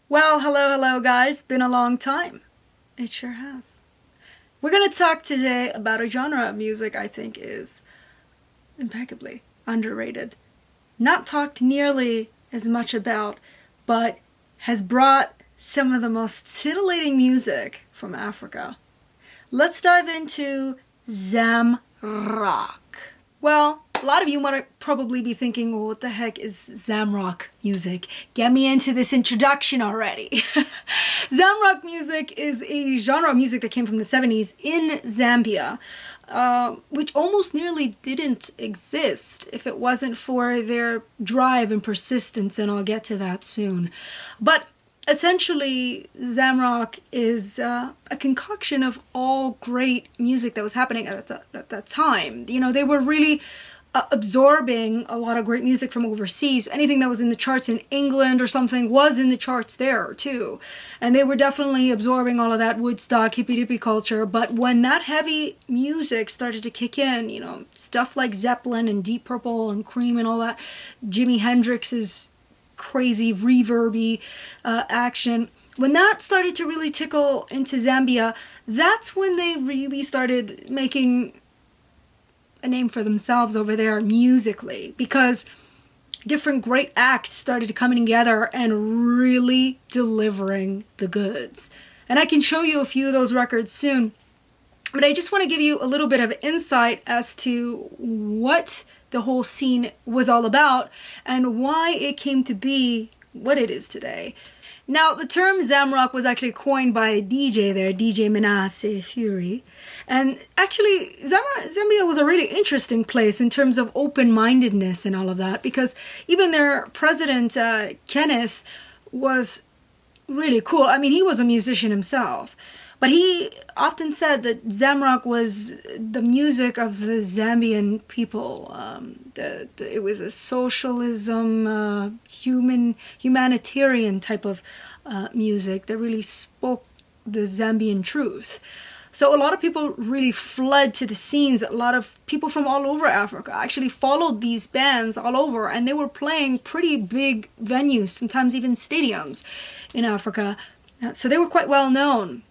Well, hello guys. Been a long time. It sure has. We're gonna talk today about a genre of music I think is impeccably underrated. Not talked nearly as much about, but has brought some of the most titillating music from Africa. Let's dive into Zamrock. Well, a lot of you might probably be thinking, well, what the heck is Zamrock music? Get me into this introduction already. Zamrock music is a genre of music that came from the 70s in Zambia, which almost nearly didn't exist if it wasn't for their drive and persistence, and I'll get to that soon. But essentially, Zamrock is a concoction of all great music that was happening at that time. You know, they were really absorbing a lot of great music from overseas. Anything that was in the charts in England or something was in the charts there too. And they were definitely absorbing all of that Woodstock hippie-dippie culture. But when that heavy music started to kick in, you know, stuff like Zeppelin and Deep Purple and Cream and all that, Jimi Hendrix's crazy reverby action, when that started to really tickle into Zambia, that's when they really started making a name for themselves over there musically, because different great acts started coming together and really delivering the goods. And I can show you a few of those records soon, but I just want to give you a little bit of insight as to what the whole scene was all about and why it came to be what it is today. Now, the term Zamrock was actually coined by a DJ there, DJ Menace Fury. And actually, Zambia was a really interesting place in terms of open-mindedness and all of that, because even their president, Kenneth, was really cool. I mean, he was a musician himself. But he often said that Zamrock was the music of the Zambian people. It was a socialism, humanitarian type of music that really spoke the Zambian truth. So a lot of people really fled to the scenes. A lot of people from all over Africa actually followed these bands all over, and they were playing pretty big venues, sometimes even stadiums in Africa. So they were quite well known.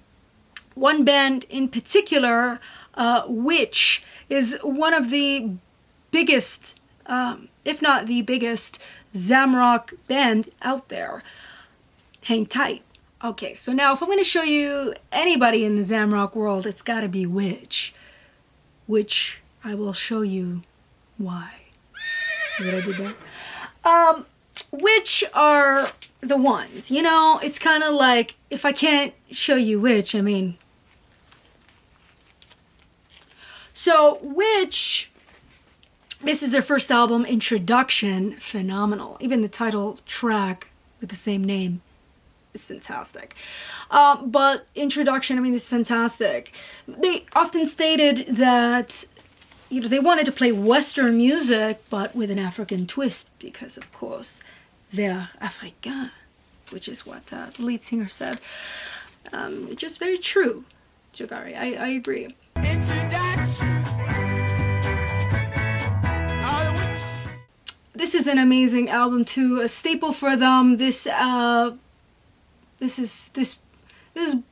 One band in particular, which is one of the biggest, if not the biggest, Zamrock band out there. Hang tight. Okay, so now if I'm going to show you anybody in the Zamrock world, it's got to be Which I will show you why. See what I did there? Which are the ones, you know, it's kind of like, if I can't show you Which, I mean. So Which, this is their first album, Introduction, phenomenal. Even the title track with the same name is fantastic. But Introduction, I mean, it's fantastic. They often stated that, you know, they wanted to play Western music, but with an African twist, because of course they're Africain, which is what the lead singer said. It's just very true, Jagari. I agree. This is an amazing album too, a staple for them. This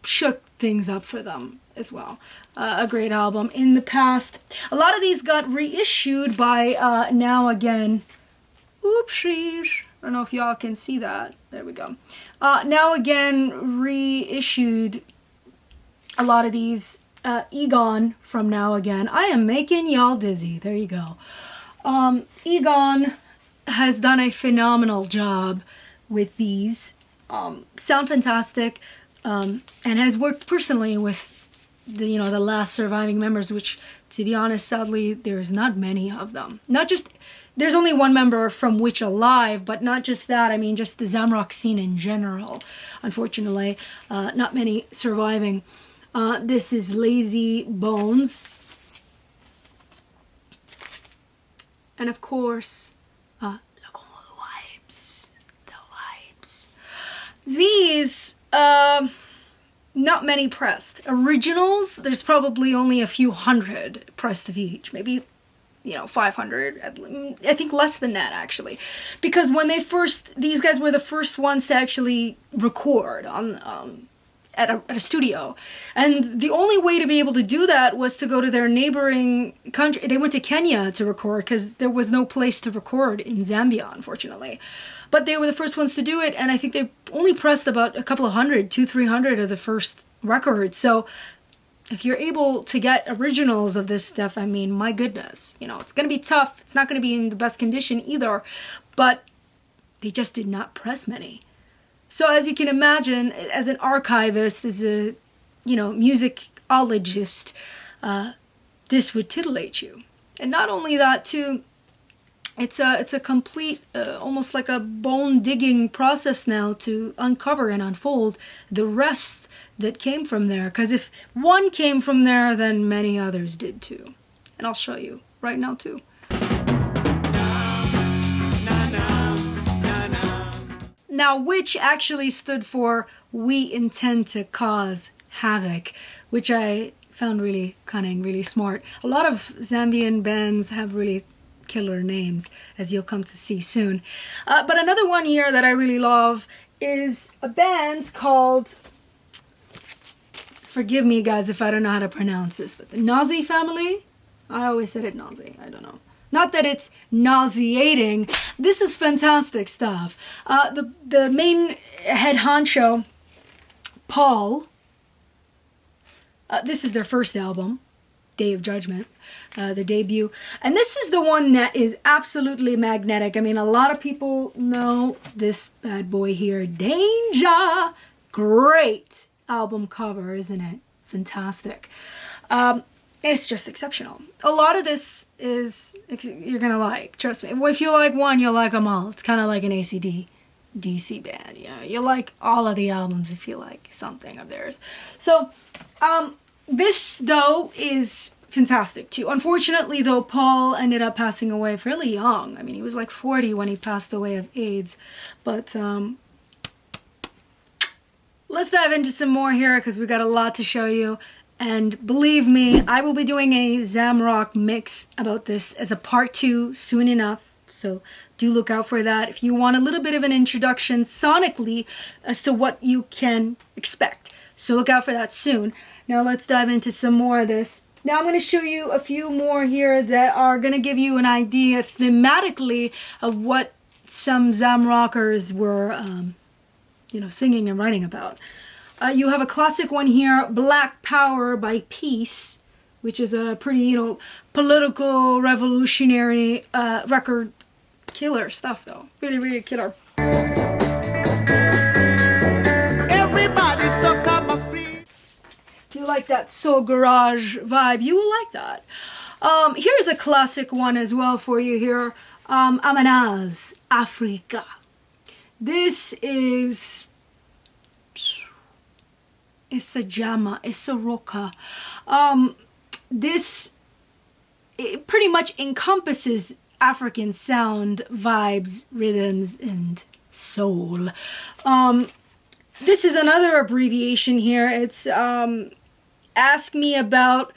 shook things up for them as well. A great album. In the past, a lot of these got reissued by Now Again. Oopsies. I don't know if y'all can see that. There we go. Now Again reissued a lot of these. Egon from Now Again. I am making y'all dizzy. There you go. Egon has done a phenomenal job with these. Sound fantastic, and has worked personally with the last surviving members, which, to be honest, sadly, there's not many of them. Not just, there's only one member from Which alive, but not just that, I mean just the Zamrock scene in general. Unfortunately, not many surviving. This is Lazy Bones. And of course, the vibes. These, not many pressed. Originals, there's probably only a few hundred pressed of each. Maybe 500, I think less than that actually, because when these guys were the first ones to actually record on at a studio, and the only way to be able to do that was to go to their neighboring country. They went to Kenya to record because there was no place to record in Zambia, unfortunately. But they were the first ones to do it, and I think they only pressed about a couple of hundred, 200-300 of the first records. So if you're able to get originals of this stuff, I mean, my goodness, it's going to be tough. It's not going to be in the best condition either, but they just did not press many. So as you can imagine, as an archivist, as a, musicologist, this would titillate you. And not only that, too, it's a complete, almost like a bone-digging process now to uncover and unfold the rest that came from there. Because if one came from there, then many others did too. And I'll show you right now too. Now, which actually stood for "We intend to cause havoc," which I found really cunning, really smart. A lot of Zambian bands have really killer names, as you'll come to see soon. But another one here that I really love is a band called, forgive me guys if I don't know how to pronounce this, but the Nazi Family? I always said it Nazi, I don't know. Not that it's nauseating. This is fantastic stuff. The main head honcho, Paul, this is their first album, Day of Judgment, the debut. And this is the one that is absolutely magnetic. I mean, a lot of people know this bad boy here, Danger. Great album cover, isn't it? Fantastic. It's just exceptional. A lot of this is, you're gonna like, trust me. If you like one, you'll like them all. It's kind of like an AC/DC band, You like all of the albums if you like something of theirs. So, this, though, is fantastic, too. Unfortunately, though, Paul ended up passing away fairly young. I mean, he was like 40 when he passed away of AIDS. But, let's dive into some more here because we got a lot to show you. And believe me, I will be doing a Zamrock mix about this as a part 2 soon enough. So do look out for that if you want a little bit of an introduction sonically as to what you can expect. So look out for that soon. Now let's dive into some more of this. Now I'm going to show you a few more here that are going to give you an idea thematically of what some Zamrockers were, singing and writing about. You have a classic one here, Black Power by Peace, which is a pretty, political, revolutionary record. Killer stuff, though. Really, really killer. Everybody stuck on my feet. If you like that soul garage vibe, you will like that. Here's a classic one as well for you here. Amanaz, Africa. This is... Isajama, Isaroka. This it pretty much encompasses African sound, vibes, rhythms, and soul. This is another abbreviation here. It's ask me about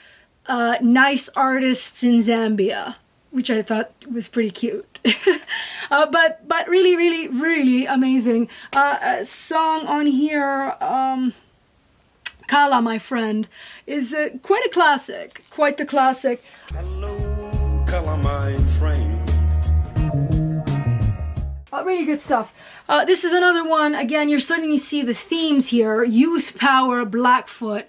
nice artists in Zambia, which I thought was pretty cute. but really, really, really amazing. A song on here, Kala, my friend, is quite a classic, quite the classic. Hello, Kala, my friend. Really good stuff. This is another one. Again, you're starting to see the themes here. Youth Power, Blackfoot.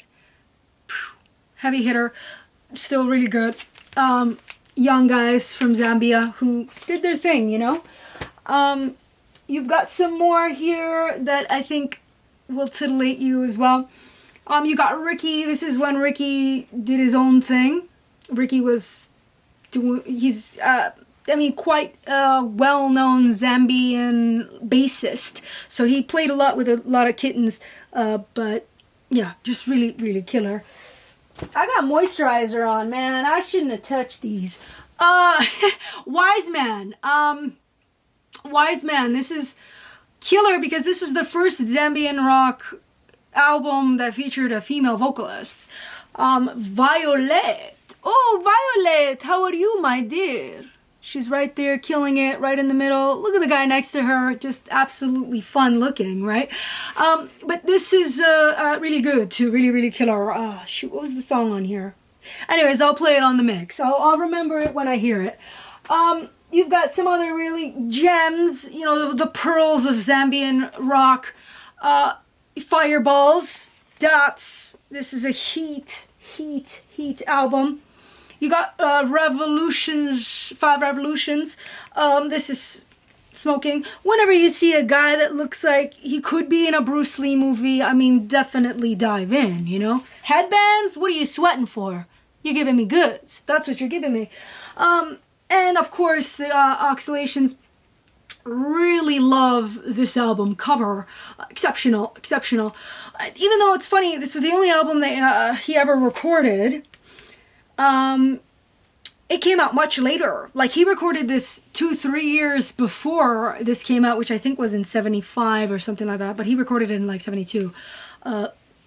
Heavy hitter. Still really good. Young guys from Zambia who did their thing, You've got some more here that I think will titillate you as well. You got Ricky. This is when Ricky did his own thing. Ricky was doing, quite a well-known Zambian bassist. So he played a lot with a lot of kittens. But yeah, just really, really killer. I got moisturizer on, man. I shouldn't have touched these. Wise Man. Wise Man. This is killer because this is the first Zambian rock album that featured a female vocalist. Violet. Oh, Violet, how are you, my dear? She's right there killing it, right in the middle. Look at the guy next to her, just absolutely fun looking, right? But this is really good too, really killer. Shoot, what was the song on here? Anyways, I'll play it on the mix. I'll remember it when I hear it. You've got some other really gems, you know, the pearls of Zambian rock. Fireballs, Dots. This is a heat album. You got Revolutions, 5 Revolutions. This is smoking. Whenever you see a guy that looks like he could be in a Bruce Lee movie, I mean, definitely dive in, you know? Headbands, what are you sweating for? You're giving me goods. That's what you're giving me. And of course, the Oscillations. Really love this album cover. Exceptional. Even though it's funny, this was the only album that he ever recorded. It came out much later. Like, he recorded this 2-3 years before this came out, which I think was in 75 or something like that. But he recorded it in like 72.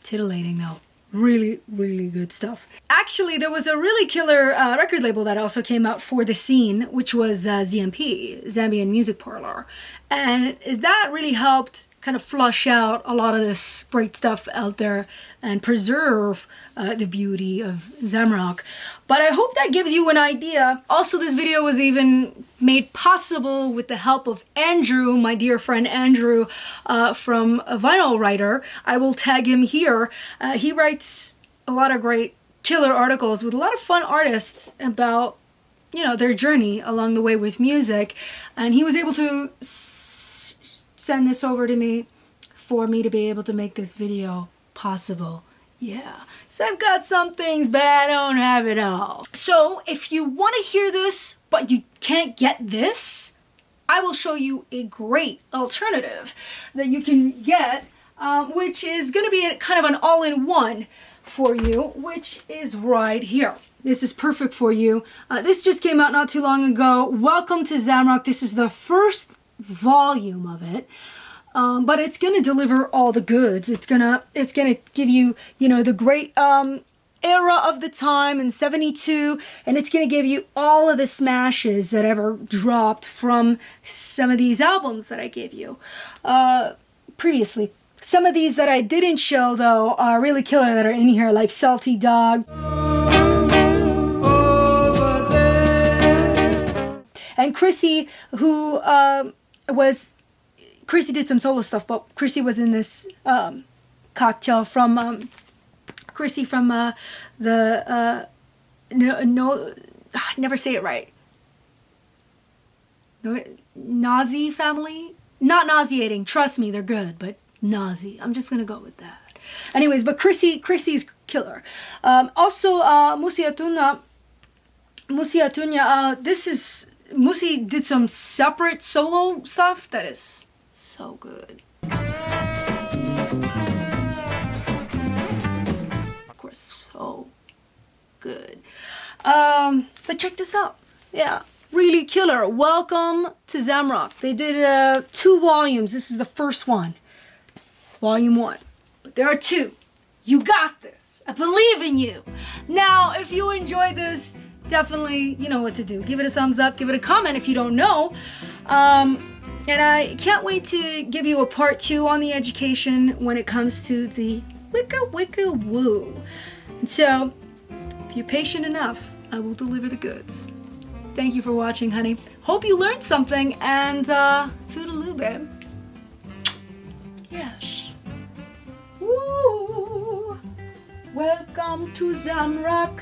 Titillating though. Really good stuff. Actually, there was a really killer record label that also came out for the scene, which was ZMP, Zambian Music Parlor. And that really helped kind of flush out a lot of this great stuff out there and preserve the beauty of Zamrock. But I hope that gives you an idea. Also, this video was even made possible with the help of Andrew, my dear friend Andrew from a Vinyl Writer. I will tag him here. He writes a lot of great killer articles with a lot of fun artists about, you know, their journey along the way with music. And he was able to send this over to me for me to be able to make this video possible. Yeah, so I've got some things, but I don't have it all. So if you want to hear this, but you can't get this, I will show you a great alternative that you can get, which is going to be kind of an all-in-one for you, which is right here. This is perfect for you. This just came out not too long ago. Welcome to Zamrock. This is the first volume of it. But it's gonna deliver all the goods. It's gonna give you, you know, the great era of the time in 72, and it's gonna give you all of the smashes that ever dropped from some of these albums that I gave you previously. Some of these that I didn't show though are really killer that are in here, like Salty Dog. And Chrissy, who Chrissy did some solo stuff, but Chrissy was in this cocktail from Chrissy from never say it right. Nazi family? Not nauseating. Trust me, they're good, but nausea. I'm just gonna go with that. Anyways, but Chrissy's killer. Also, Musiatunya. This is Musi did some separate solo stuff that is so good. Of course, so good. But check this out. Yeah, really killer. Welcome to Zamrock. They did 2 volumes. This is the first one. Volume 1. But there are 2. You got this. I believe in you. Now, if you enjoyed this, definitely, you know what to do. Give it a thumbs up. Give it a comment if you don't know. And I can't wait to give you a part 2 on the education when it comes to the Wicca Woo. And so, if you're patient enough, I will deliver the goods. Thank you for watching, honey. Hope you learned something, and toodaloo, babe. Yes. Woo! Welcome to Zamrock.